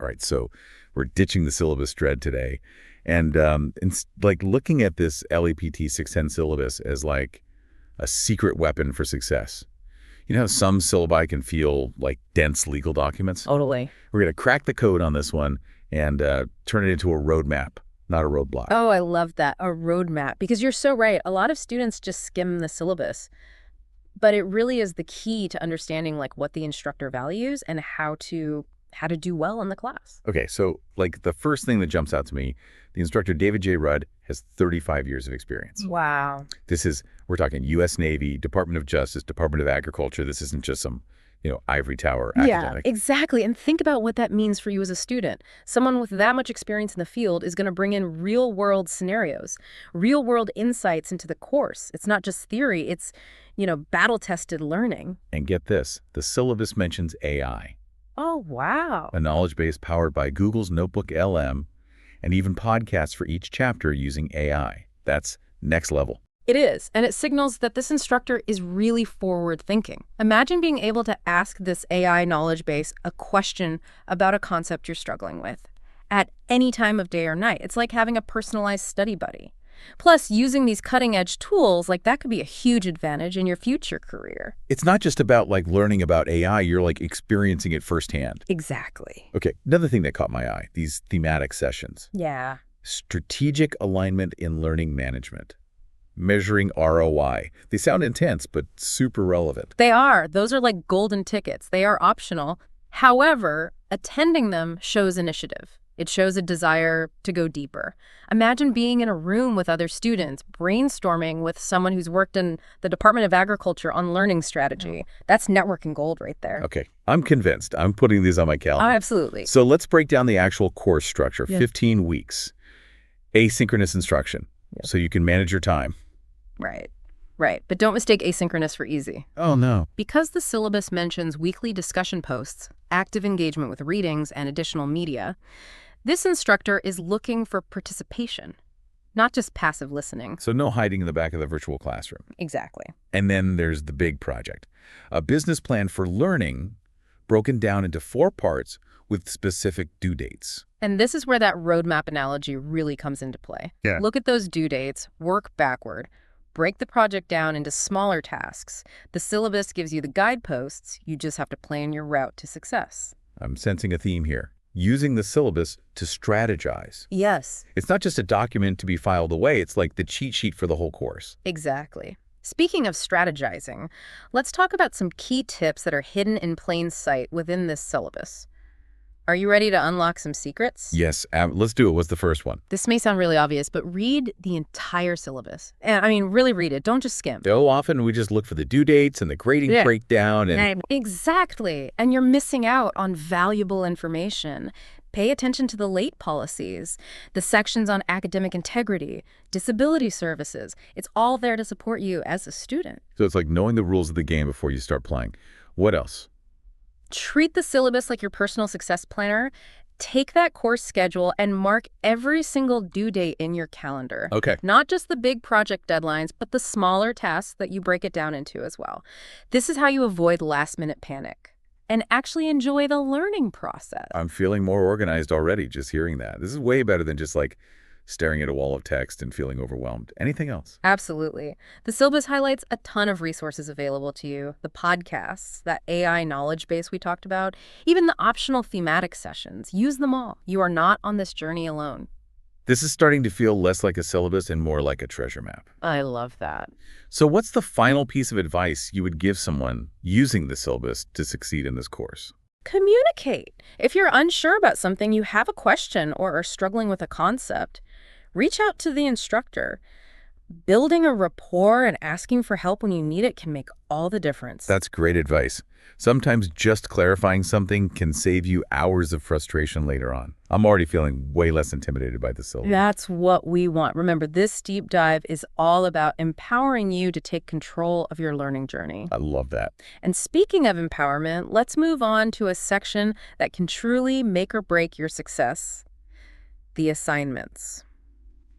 All right, so we're ditching the syllabus dread today. And like looking at this LAPT 610 syllabus as like a secret weapon for success. You know how some syllabi can feel like dense legal documents? Totally. We're going to crack the code on this one and turn it into a roadmap, not a roadblock. Oh, I love that. A roadmap. Because you're so right. A lot of students just skim the syllabus. But it really is the key to understanding like what the instructor values and how to do well in the class. Okay, so like the first thing that jumps out to me, the instructor, David J. Rudd, has 35 years of experience. Wow. We're talking U.S. Navy, Department of Justice, Department of Agriculture. This isn't just some, ivory tower academic. Yeah, exactly. And think about what that means for you as a student. Someone with that much experience in the field is going to bring in real-world scenarios, real-world insights into the course. It's not just theory. It's, battle-tested learning. And get this, the syllabus mentions AI. Oh, wow. A knowledge base powered by Google's Notebook LM, and even podcasts for each chapter using AI. That's next level. It is, and it signals that this instructor is really forward-thinking. Imagine being able to ask this AI knowledge base a question about a concept you're struggling with at any time of day or night. It's like having a personalized study buddy. Plus, using these cutting-edge tools, like that could be a huge advantage in your future career. It's not just about like learning about AI, you're like experiencing it firsthand. Exactly. Okay, another thing that caught my eye, these thematic sessions. Yeah. Strategic alignment in learning management. Measuring ROI. They sound intense, but super relevant. They are. Those are like golden tickets. They are optional. However, attending them shows initiative. It shows a desire to go deeper. Imagine being in a room with other students, brainstorming with someone who's worked in the Department of Agriculture on learning strategy. That's networking gold right there. Okay, I'm convinced. I'm putting these on my calendar. Oh, absolutely. So let's break down the actual course structure. Yeah. 15 weeks. Asynchronous instruction. Yeah. So you can manage your time. Right. Right. But don't mistake asynchronous for easy. Oh, no. Because the syllabus mentions weekly discussion posts, active engagement with readings, and additional media, this instructor is looking for participation, not just passive listening. So no hiding in the back of the virtual classroom. Exactly. And then there's the big project. A business plan for learning broken down into 4 parts with specific due dates. And this is where that roadmap analogy really comes into play. Yeah. Look at those due dates, work backward, break the project down into smaller tasks. The syllabus gives you the guideposts. You just have to plan your route to success. I'm sensing a theme here. Using the syllabus to strategize. Yes. It's not just a document to be filed away. It's like the cheat sheet for the whole course. Exactly. Speaking of strategizing, let's talk about some key tips that are hidden in plain sight within this syllabus. Are you ready to unlock some secrets? Yes, let's do it. What's the first one? This may sound really obvious, but read the entire syllabus. And really read it. Don't just skim. So often we just look for the due dates and the grading breakdown. And Exactly. And you're missing out on valuable information. Pay attention to the late policies, the sections on academic integrity, disability services. It's all there to support you as a student. So it's like knowing the rules of the game before you start playing. What else? Treat the syllabus like your personal success planner. Take that course schedule and mark every single due date in your calendar. Okay. Not just the big project deadlines, but the smaller tasks that you break it down into as well. This is how you avoid last-minute panic and actually enjoy the learning process. I'm feeling more organized already just hearing that. This is way better than just like staring at a wall of text and feeling overwhelmed. Anything else? Absolutely. The syllabus highlights a ton of resources available to you. The podcasts, that AI knowledge base we talked about, even the optional thematic sessions. Use them all. You are not on this journey alone. This is starting to feel less like a syllabus and more like a treasure map. I love that. So what's the final piece of advice you would give someone using the syllabus to succeed in this course? Communicate. If you're unsure about something, you have a question, or are struggling with a concept, reach out to the instructor. Building a rapport and asking for help when you need it can make all the difference. That's great advice. Sometimes just clarifying something can save you hours of frustration later on. I'm already feeling way less intimidated by the syllabus. That's what we want. Remember, this deep dive is all about empowering you to take control of your learning journey. I love that. And speaking of empowerment, let's move on to a section that can truly make or break your success: the assignments.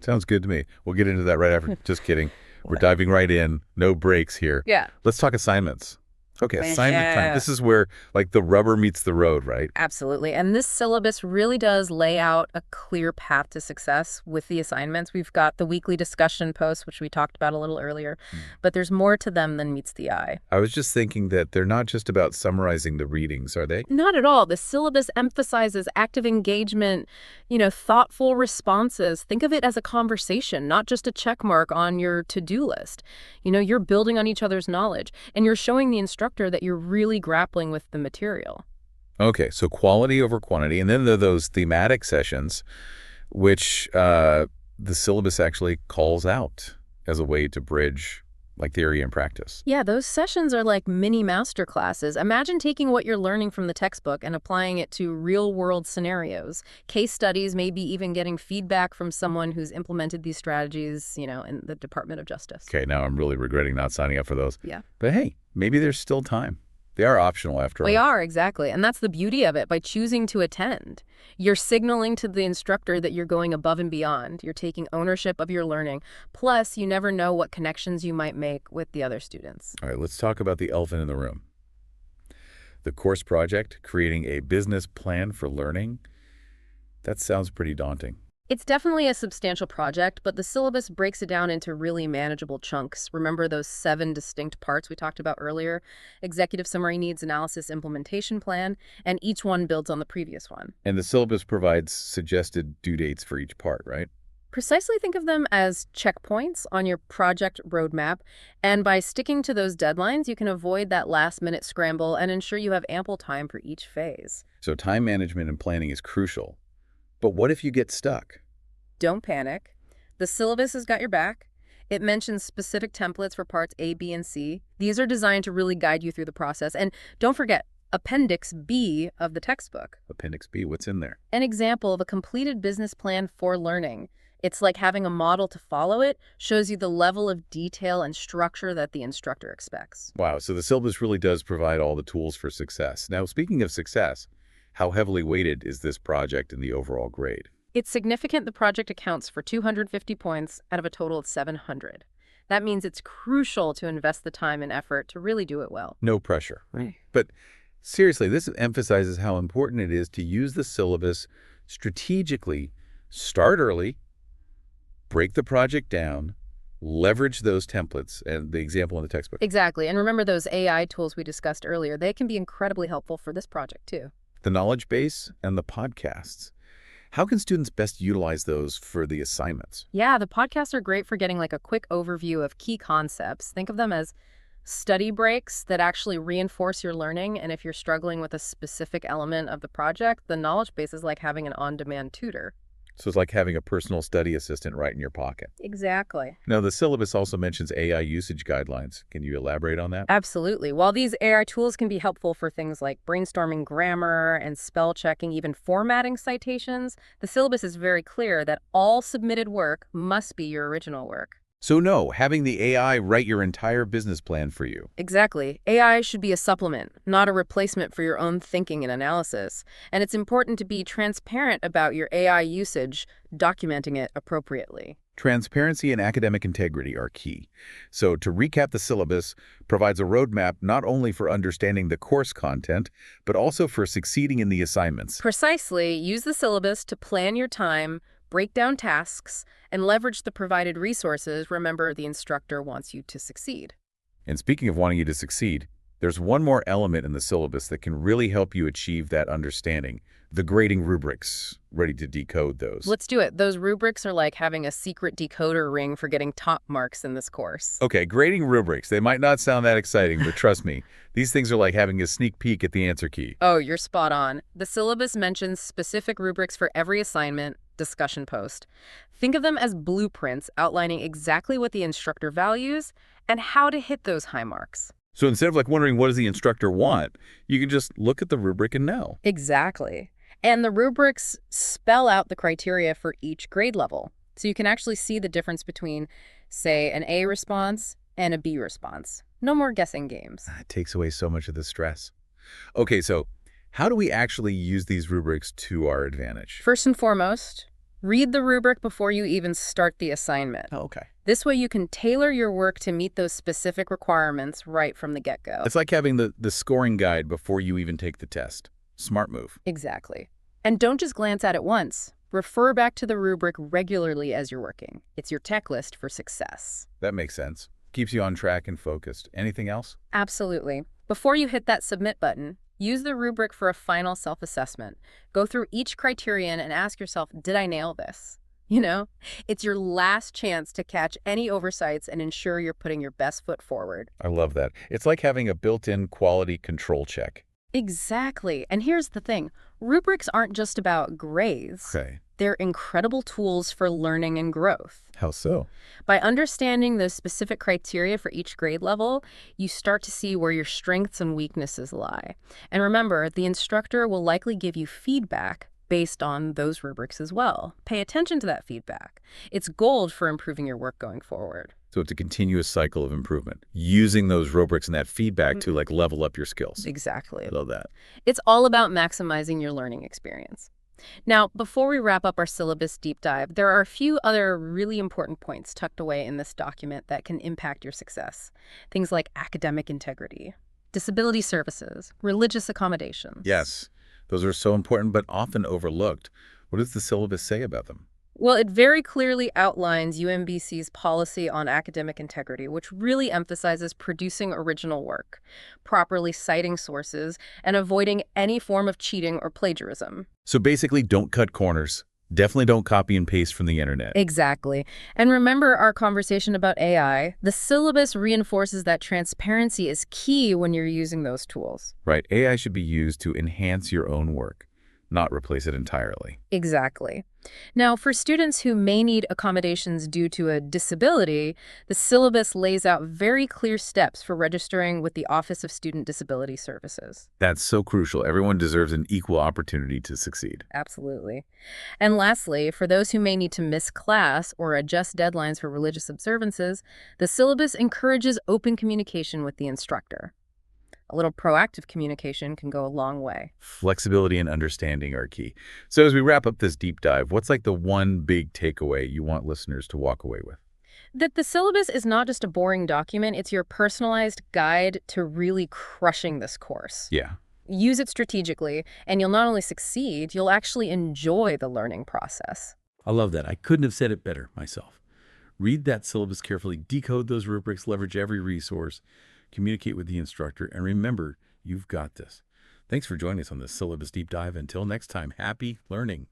Sounds good to me. We'll get into that right after. Just kidding. We're diving right in. No breaks here. Yeah. Let's talk assignments. Okay, assignment time. This is where, like, the rubber meets the road, right? Absolutely. And this syllabus really does lay out a clear path to success with the assignments. We've got the weekly discussion posts, which we talked about a little earlier, but there's more to them than meets the eye. I was just thinking that they're not just about summarizing the readings, are they? Not at all. The syllabus emphasizes active engagement, thoughtful responses. Think of it as a conversation, not just a check mark on your to-do list. You're building on each other's knowledge, and you're showing the instructor that you're really grappling with the material. Okay, so quality over quantity. And then there are those thematic sessions, which the syllabus actually calls out as a way to bridge like theory and practice. Yeah, those sessions are like mini master classes. Imagine taking what you're learning from the textbook and applying it to real-world scenarios, case studies, maybe even getting feedback from someone who's implemented these strategies, in the Department of Justice. Okay, now I'm really regretting not signing up for those. Yeah. But hey, maybe there's still time. They are optional after all. They are, exactly. And that's the beauty of it. By choosing to attend, you're signaling to the instructor that you're going above and beyond. You're taking ownership of your learning. Plus, you never know what connections you might make with the other students. All right, let's talk about the elephant in the room. The course project, creating a business plan for learning. That sounds pretty daunting. It's definitely a substantial project, but the syllabus breaks it down into really manageable chunks. Remember those 7 distinct parts we talked about earlier? Executive summary, needs analysis, implementation plan, and each one builds on the previous one. And the syllabus provides suggested due dates for each part, right? Precisely, think of them as checkpoints on your project roadmap, and by sticking to those deadlines, you can avoid that last-minute scramble and ensure you have ample time for each phase. So time management and planning is crucial. But what if you get stuck? Don't panic. The syllabus has got your back. It mentions specific templates for parts A, B, and C. These are designed to really guide you through the process. And don't forget, Appendix B of the textbook. Appendix B, what's in there? An example of a completed business plan for learning. It's like having a model to follow. It shows you the level of detail and structure that the instructor expects. Wow, so the syllabus really does provide all the tools for success. Now, speaking of success, how heavily weighted is this project in the overall grade? It's significant. The project accounts for 250 points out of a total of 700. That means it's crucial to invest the time and effort to really do it well. No pressure. Right. But seriously, this emphasizes how important it is to use the syllabus strategically, start early, break the project down, leverage those templates and the example in the textbook. Exactly. And remember those AI tools we discussed earlier. They can be incredibly helpful for this project, too. The knowledge base and the podcasts. How can students best utilize those for the assignments? Yeah, the podcasts are great for getting like a quick overview of key concepts. Think of them as study breaks that actually reinforce your learning. And if you're struggling with a specific element of the project, the knowledge base is like having an on-demand tutor. So it's like having a personal study assistant right in your pocket. Exactly. Now, the syllabus also mentions AI usage guidelines. Can you elaborate on that? Absolutely. While these AI tools can be helpful for things like brainstorming grammar and spell checking, even formatting citations, the syllabus is very clear that all submitted work must be your original work. So no, having the AI write your entire business plan for you. Exactly. AI should be a supplement, not a replacement for your own thinking and analysis. And it's important to be transparent about your AI usage, documenting it appropriately. Transparency and academic integrity are key. So to recap, the syllabus provides a roadmap not only for understanding the course content, but also for succeeding in the assignments. Precisely. Use the syllabus to plan your time, break down tasks, and leverage the provided resources. Remember, the instructor wants you to succeed. And speaking of wanting you to succeed, there's one more element in the syllabus that can really help you achieve that understanding. The grading rubrics. Ready to decode those? Let's do it. Those rubrics are like having a secret decoder ring for getting top marks in this course. Okay, grading rubrics. They might not sound that exciting, but trust me, these things are like having a sneak peek at the answer key. Oh, you're spot on. The syllabus mentions specific rubrics for every assignment, discussion post. Think of them as blueprints outlining exactly what the instructor values and how to hit those high marks. So instead of like wondering what does the instructor want, you can just look at the rubric and know. Exactly. And the rubrics spell out the criteria for each grade level. So you can actually see the difference between, say, an A response and a B response. No more guessing games. It takes away so much of the stress. Okay, so how do we actually use these rubrics to our advantage? First and foremost, Read the rubric before you even start the assignment. Oh, okay. This way you can tailor your work to meet those specific requirements right from the get-go. It's like having the scoring guide before you even take the test. Smart move. Exactly. And don't just glance at it once. Refer back to the rubric regularly as you're working. It's your checklist for success. That makes sense. Keeps you on track and focused. Anything else? Absolutely. Before you hit that submit button, use the rubric for a final self-assessment. Go through each criterion and ask yourself, did I nail this? You know, it's your last chance to catch any oversights and ensure you're putting your best foot forward. I love that. It's like having a built-in quality control check. Exactly. And here's the thing. Rubrics aren't just about grades. Okay. They're incredible tools for learning and growth. How so? By understanding the specific criteria for each grade level, you start to see where your strengths and weaknesses lie. And remember, the instructor will likely give you feedback based on those rubrics as well. Pay attention to that feedback. It's gold for improving your work going forward. So it's a continuous cycle of improvement, using those rubrics and that feedback to level up your skills. Exactly. I love that. It's all about maximizing your learning experience. Now, before we wrap up our syllabus deep dive, there are a few other really important points tucked away in this document that can impact your success. Things like academic integrity, disability services, religious accommodations. Yes, those are so important but often overlooked. What does the syllabus say about them? Well, it very clearly outlines UMBC's policy on academic integrity, which really emphasizes producing original work, properly citing sources, and avoiding any form of cheating or plagiarism. So basically, don't cut corners. Definitely don't copy and paste from the internet. Exactly. And remember our conversation about AI? The syllabus reinforces that transparency is key when you're using those tools. Right. AI should be used to enhance your own work, not replace it entirely. Exactly. Now, for students who may need accommodations due to a disability, the syllabus lays out very clear steps for registering with the Office of Student Disability Services. That's so crucial. Everyone deserves an equal opportunity to succeed. Absolutely. And lastly, for those who may need to miss class or adjust deadlines for religious observances, the syllabus encourages open communication with the instructor. A little proactive communication can go a long way. Flexibility and understanding are key. So as we wrap up this deep dive, what's like the one big takeaway you want listeners to walk away with? That the syllabus is not just a boring document, it's your personalized guide to really crushing this course. Yeah. Use it strategically, and you'll not only succeed, you'll actually enjoy the learning process. I love that. I couldn't have said it better myself. Read that syllabus carefully, decode those rubrics, leverage every resource, communicate with the instructor, and remember, you've got this. Thanks for joining us on this syllabus deep dive. Until next time, happy learning.